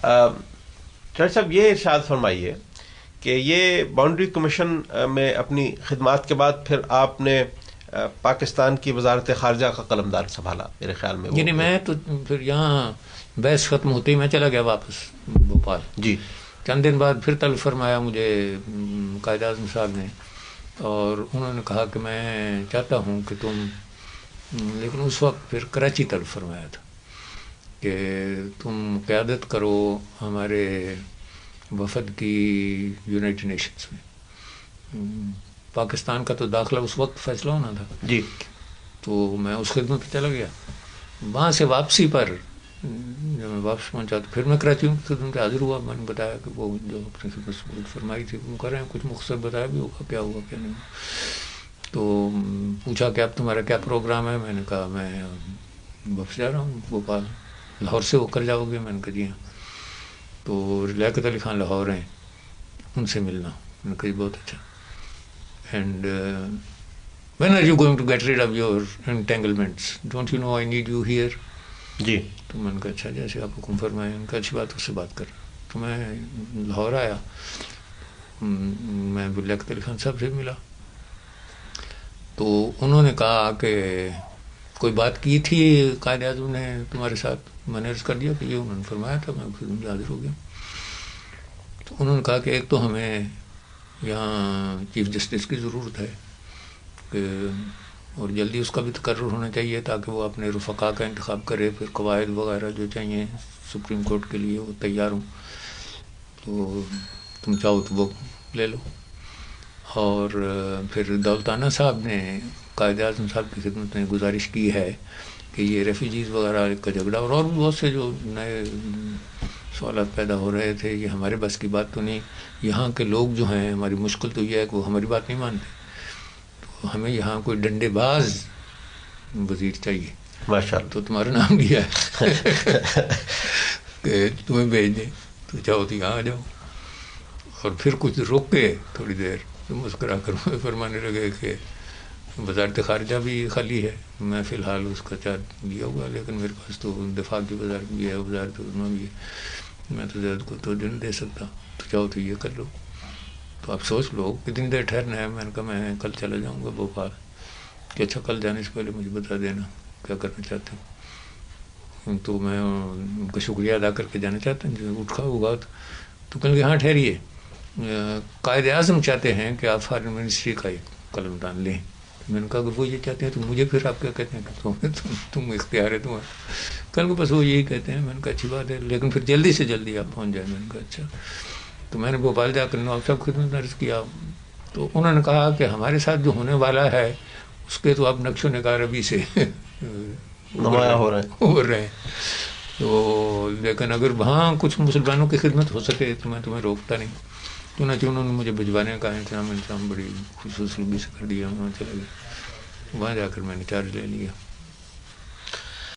چودھری صاحب یہ ارشاد فرمائیے کہ یہ باؤنڈری کمیشن میں اپنی خدمات کے بعد پھر آپ نے پاکستان کی وزارت خارجہ کا قلمدار سنبھالا میرے خیال میں. یعنی میں تو پھر یہاں بحث ختم ہوتی میں چلا گیا واپس بھوپال. جی. چند دن بعد پھر طلب فرمایا مجھے قائد اعظم صاحب نے، اور انہوں نے کہا کہ میں چاہتا ہوں کہ تم، لیکن اس وقت پھر کراچی طلب فرمایا تھا کہ تم قیادت کرو ہمارے وفد کی یونائٹڈ نیشنز میں. پاکستان کا تو داخلہ اس وقت فیصلہ ہونا تھا. جی. تو میں اس خدمت پہ چلا گیا. وہاں سے واپسی پر جب میں واپس پہنچا تو پھر میں کراچی کی خدمت پہ حاضر ہوا. میں نے بتایا کہ وہ جو اپنی خدمت فرمائی تھی وہ کر رہے ہیں، کچھ مختصر بتایا بھی ہوگا کیا ہوا کیا نہیں. تو پوچھا کہ اب تمہارا کیا پروگرام ہے. میں نے کہا میں واپس جا رہا ہوں بھوپال. لاہور سے ہو کر جاؤ گے؟ میں نے کہا جی ہاں. تو لیاقت علی خان لاہور ہیں، ان سے ملنا. میں نے کہا جی بہت اچھا. And when are you going to get rid of your entanglements? Don't you know I need you here? جی. تو میں نے کہا اچھا جیسے آپ حکم فرمائیں. ان کا اچھی بات، اس سے بات کر. تو میں لاہور آیا، میں لیاقت علی خان صاحب سے ملا. تو انہوں نے کہا کہ کوئی بات کی تھی قائد اعظم نے تمہارے ساتھ؟ میں نے عرض کر دیا کہ یہ انہوں نے فرمایا تھا. میں خدمت حاضر ہو گیا. تو انہوں نے کہا کہ ایک تو ہمیں یہاں چیف جسٹس کی ضرورت ہے کہ، اور جلدی اس کا بھی تقرر ہونا چاہیے تاکہ وہ اپنے رفقا کا انتخاب کرے. پھر قواعد وغیرہ جو چاہیے سپریم کورٹ کے لیے وہ تیار ہوں. تو تم چاہو تو وہ لے لو. اور پھر دولتانہ صاحب نے قائد اعظم صاحب کی خدمت میں گزارش کی ہے کہ یہ ریفیوجیز وغیرہ کا جھگڑا اور بھی بہت سے جو نئے سوالات پیدا ہو رہے تھے، یہ ہمارے بس کی بات تو نہیں. یہاں کے لوگ جو ہیں، ہماری مشکل تو یہ ہے کہ وہ ہماری بات نہیں مانتے. تو ہمیں یہاں کوئی ڈنڈے باز وزیر چاہیے. ماشاء اللہ. تو تمہارا نام لیا ہے کہ تمہیں بھیج دیں. تو چاہو تو یہاں آ جاؤ. اور پھر کچھ رک کے تھوڑی دیر مسکرا کر فرمانے لگے کہ وزارت خارجہ بھی خالی ہے. میں فی الحال اس کا چارج لیا ہوا، لیکن میرے پاس تو دفاع کی وزارت بھی ہے، وزارت علما بھی ہے. میں تو زیادہ کو توجہ نہیں دے سکتا. تو چاہو تو یہ کر لو. تو آپ سوچ لو کتنی دیر ٹھہرنا ہے. میں نے کہا میں کل چلا جاؤں گا بھوپال. کہ اچھا کل جانے سے پہلے مجھے بتا دینا کیا کرنا چاہتے ہوں. تو میں ان کا شکریہ ادا کر کے جانا چاہتا ہوں. جو اٹھا ہوگا تو کہیں گے ہاں ٹھہریے، قائد اعظم چاہتے ہیں کہ آپ فارن منسٹری کا ایک قلم دان لیں. میں نے کہا اگر وہ یہ چاہتے ہیں تو مجھے پھر آپ کیا کہتے ہیں کہ تم اختیار ہے تمہارا. کل کو بس وہ یہی کہتے ہیں. میں نے کہا اچھی بات ہے، لیکن پھر جلدی سے جلدی آپ پہنچ جائیں. میں نے کہا اچھا. تو میں نے بھوپال جا کر نواب صاحب خدمت عرض کیا. تو انہوں نے کہا کہ ہمارے ساتھ جو ہونے والا ہے اس کے تو اب نقش و نگار ابھی سے نمایاں ہو رہے ہیں. تو لیکن اگر وہاں کچھ مسلمانوں کی خدمت ہو سکے تو میں تمہیں روکتا نہیں. چنانچہ انہوں نے مجھے بھجوانے کا انتظام بڑی خصوصی سے کر دیا. وہاں چلا گیا. وہاں جا کر میں نے چارج لے لیا.